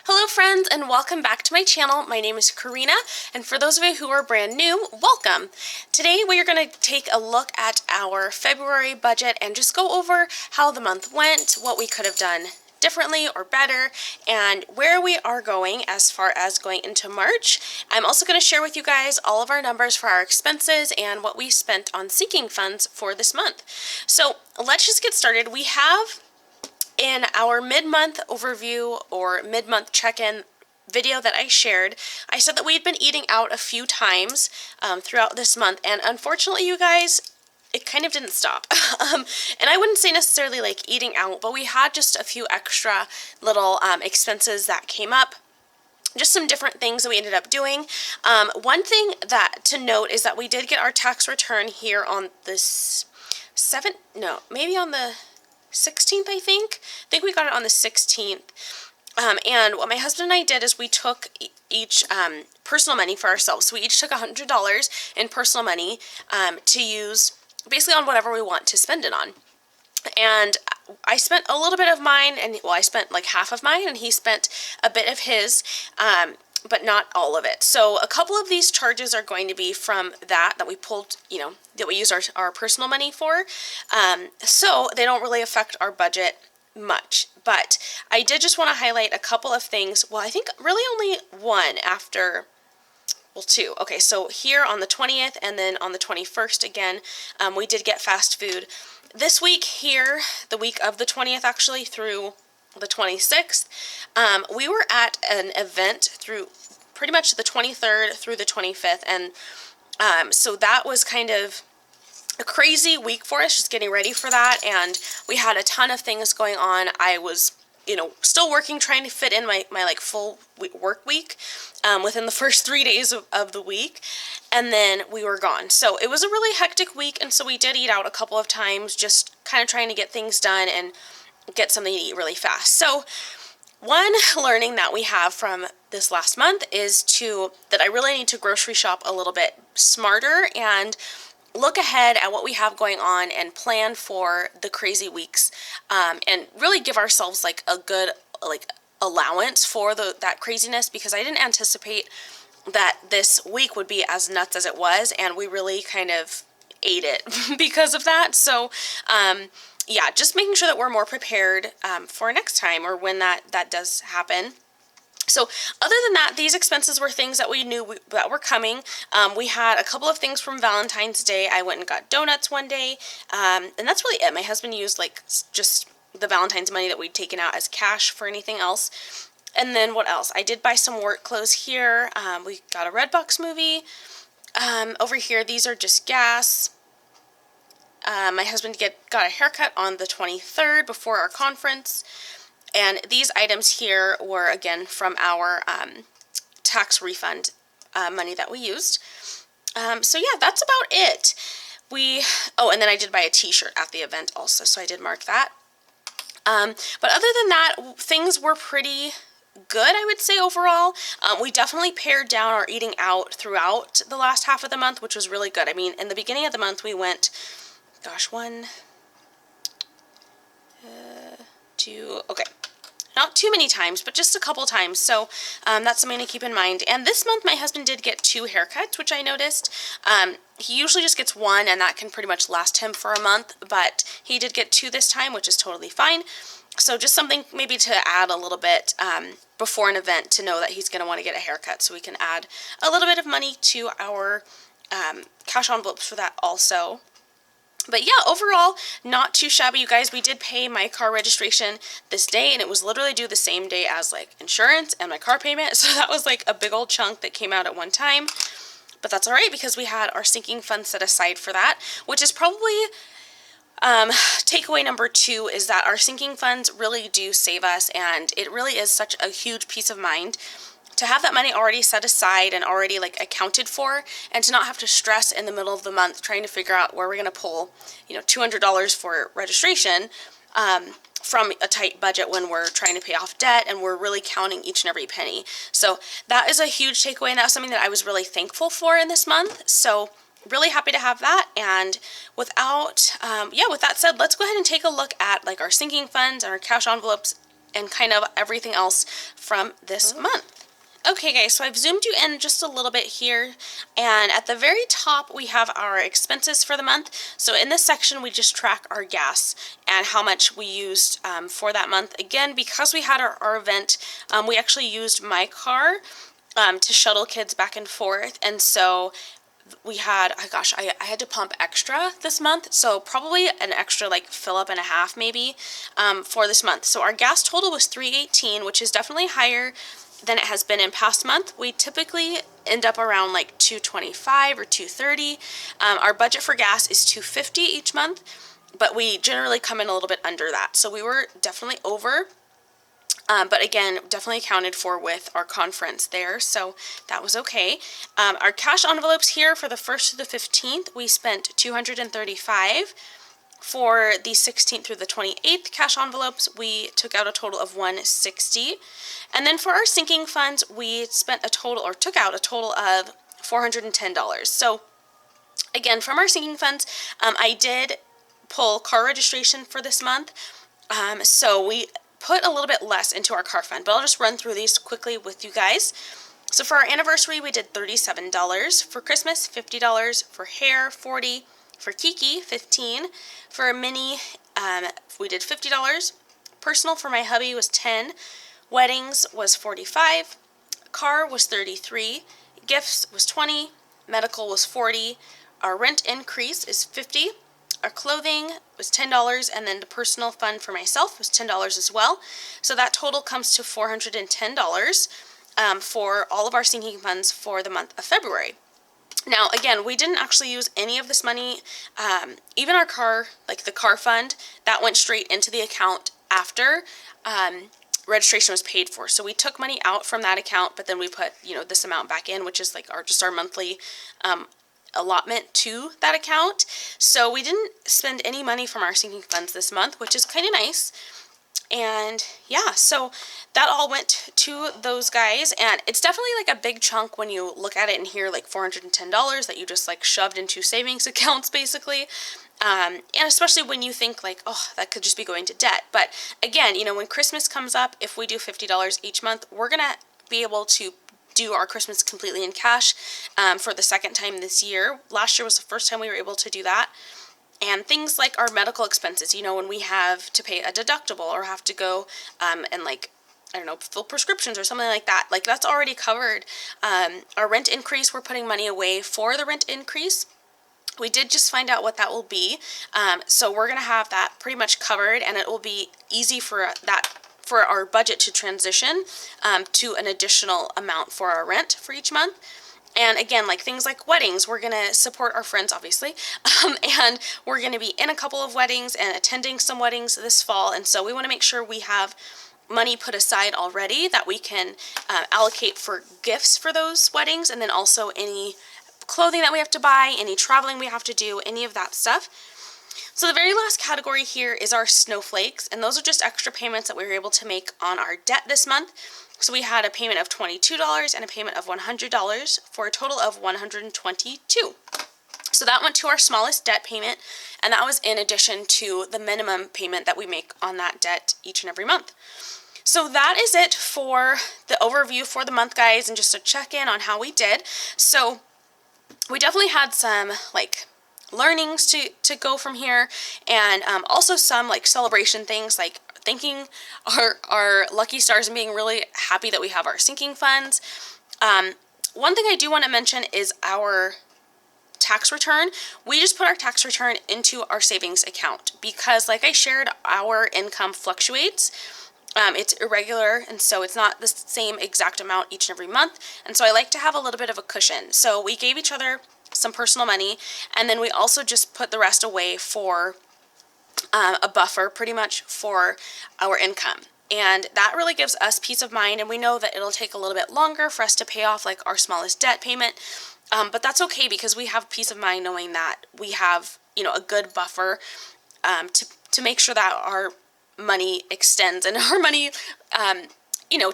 Hello friends and welcome back to my channel. My name is Corina, and for those of you who are brand new, welcome. Today we are going to take a look at our February budget and just go over how the month went, what we could have done differently or better, and where we are going as far as going into March. I'm also going to share with you guys all of our numbers for our expenses and what we spent on sinking funds for this month. So let's just get started. We have in our mid-month overview or mid-month check-in video that I shared, I said that we had been eating out a few times throughout this month, and unfortunately, you guys, it kind of didn't stop. And I wouldn't say necessarily like eating out, but we had just a few extra little expenses that came up. Just some different things that we ended up doing. One thing that to note is that we did get our tax return here on this maybe on the 16th, I think we got it on the 16th. And what my husband and I did is we took each personal money for ourselves. So we each took $100 in personal money to use basically on whatever we want to spend it on. And I spent a little bit of mine, and well, I spent like half of mine, and he spent a bit of his, but not all of it. So a couple of these charges are going to be from that we pulled, that we use our personal money for. So they don't really affect our budget much. But I did just want to highlight a couple of things. Well, I think really only one after, well, two. Okay, so here on the 20th and then on the 21st again, we did get fast food. This week here, the week of the 20th actually through the 26th, we were at an event through pretty much the 23rd through the 25th, and so that was kind of a crazy week for us, just getting ready for that, and we had a ton of things going on. I was, still working, trying to fit in my like full work week within the first 3 days of the week, and then we were gone. So it was a really hectic week, and so we did eat out a couple of times, just kind of trying to get things done and get something to eat really fast. So one learning that we have from this last month is that I really need to grocery shop a little bit smarter and look ahead at what we have going on and plan for the crazy weeks, and really give ourselves like a good allowance for that craziness, because I didn't anticipate that this week would be as nuts as it was, and we really kind of ate it because of that. So yeah, just making sure that we're more prepared for next time or when that does happen. So other than that, these expenses were things that we knew that were coming. We had a couple of things from Valentine's Day. I went and got donuts one day, and that's really it. My husband used just the Valentine's money that we'd taken out as cash for anything else. And then what else? I did buy some work clothes here. We got a Redbox movie. Over here, these are just gas. My husband got a haircut on the 23rd before our conference. And these items here were, again, from our tax refund money that we used. So yeah, that's about it. And then I did buy a t-shirt at the event also, so I did mark that. But other than that, things were pretty good, I would say, overall. We definitely pared down our eating out throughout the last half of the month, which was really good. I mean, in the beginning of the month, we went, not too many times, but just a couple times. So that's something to keep in mind. And this month, my husband did get 2 haircuts, which I noticed. He usually just gets 1, and that can pretty much last him for a month, but he did get 2 this time, which is totally fine. So just something maybe to add a little bit before an event, to know that he's going to want to get a haircut, so we can add a little bit of money to our cash envelopes for that also. But yeah, overall, not too shabby, you guys. We did pay my car registration this day, and it was literally due the same day as insurance and my car payment. So that was a big old chunk that came out at one time. But that's all right, because we had our sinking fund set aside for that, which is probably takeaway number 2, is that our sinking funds really do save us, and it really is such a huge peace of mind to have that money already set aside and already accounted for, and to not have to stress in the middle of the month trying to figure out where we're going to pull, $200 for registration from a tight budget when we're trying to pay off debt and we're really counting each and every penny. So that is a huge takeaway, and that was something that I was really thankful for in this month. So really happy to have that. And with that said, let's go ahead and take a look at our sinking funds and our cash envelopes and kind of everything else from this month. Okay guys, so I've zoomed you in just a little bit here, and at the very top we have our expenses for the month. So in this section we just track our gas and how much we used for that month. Again, because we had our event, we actually used my car to shuttle kids back and forth, and so we had, oh gosh, I had to pump extra this month, so probably an extra like fill up and a half maybe for this month. So our gas total was $3.18, which is definitely higher than it has been in past month. We typically end up around like $2.25 or $2.30. Our budget for gas is $2.50 each month, but we generally come in a little bit under that. So we were definitely over, but again, definitely accounted for with our conference there, so that was okay. Our cash envelopes here for the 1st to the 15th, we spent $235. For the 16th through the 28th cash envelopes, we took out a total of $160. And then for our sinking funds, we spent a total, or took out a total of $410. So again, from our sinking funds, I did pull car registration for this month. So we put a little bit less into our car fund, but I'll just run through these quickly with you guys. So for our anniversary, we did $37. For Christmas, $50. For hair, $40. For Kiki, $15. For Minnie, we did $50. Personal for my hubby was $10. Weddings was $45. Car was $33. Gifts was $20. Medical was $40. Our rent increase is $50. Our clothing was $10, and then the personal fund for myself was $10 as well. So that total comes to $410 for all of our sinking funds for the month of February. Now, again, we didn't actually use any of this money. Even our car, like the car fund, that went straight into the account after registration was paid for. So we took money out from that account, but then we put, this amount back in, which is like our monthly allotment to that account. So we didn't spend any money from our sinking funds this month, which is kind of nice. And yeah, so that all went to those guys, and it's definitely like a big chunk when you look at it and hear like $410 that you just like shoved into savings accounts basically. And especially when you think like, oh, that could just be going to debt. But again, when Christmas comes up, if we do $50 each month, we're gonna be able to do our Christmas completely in cash for the second time this year. Last year was the first time we were able to do that. And things like our medical expenses, when we have to pay a deductible or have to go and like, I don't know, fill prescriptions or something like that. Like that's already covered. Our rent increase, we're putting money away for the rent increase. We did just find out what that will be. So we're going to have that pretty much covered, and it will be easy for our budget to transition to an additional amount for our rent for each month. And again, like things like weddings, we're going to support our friends, obviously, and we're going to be in a couple of weddings and attending some weddings this fall, and so we want to make sure we have money put aside already that we can allocate for gifts for those weddings, and then also any clothing that we have to buy, any traveling we have to do, any of that stuff. So the very last category here is our snowflakes, and those are just extra payments that we were able to make on our debt this month. So we had a payment of $22 and a payment of $100 for a total of $122. So that went to our smallest debt payment, and that was in addition to the minimum payment that we make on that debt each and every month. So that is it for the overview for the month, guys, and just a check-in on how we did. So we definitely had some like learnings to go from here, and also some like celebration things, like thanking our lucky stars and being really happy that we have our sinking funds. One thing I do want to mention is our tax return. We just put our tax return into our savings account because, like I shared, our income fluctuates. It's irregular, and so it's not the same exact amount each and every month, and so I like to have a little bit of a cushion. So we gave each other some personal money, and then we also just put the rest away for a buffer pretty much for our income. And that really gives us peace of mind, and we know that it'll take a little bit longer for us to pay off like our smallest debt payment, but that's okay because we have peace of mind knowing that we have a good buffer to make sure that our money extends and our money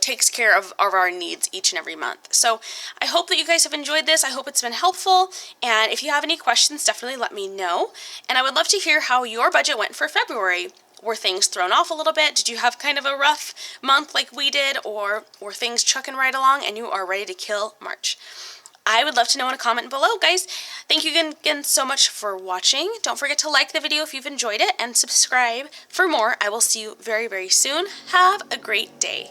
takes care of our needs each and every month. So I hope that you guys have enjoyed this. I hope it's been helpful. And if you have any questions, definitely let me know. And I would love to hear how your budget went for February. Were things thrown off a little bit? Did you have kind of a rough month like we did, or were things chucking right along and you are ready to kill March? I would love to know in a comment below, guys. Thank you again so much for watching. Don't forget to like the video if you've enjoyed it and subscribe for more. I will see you very, very soon. Have a great day.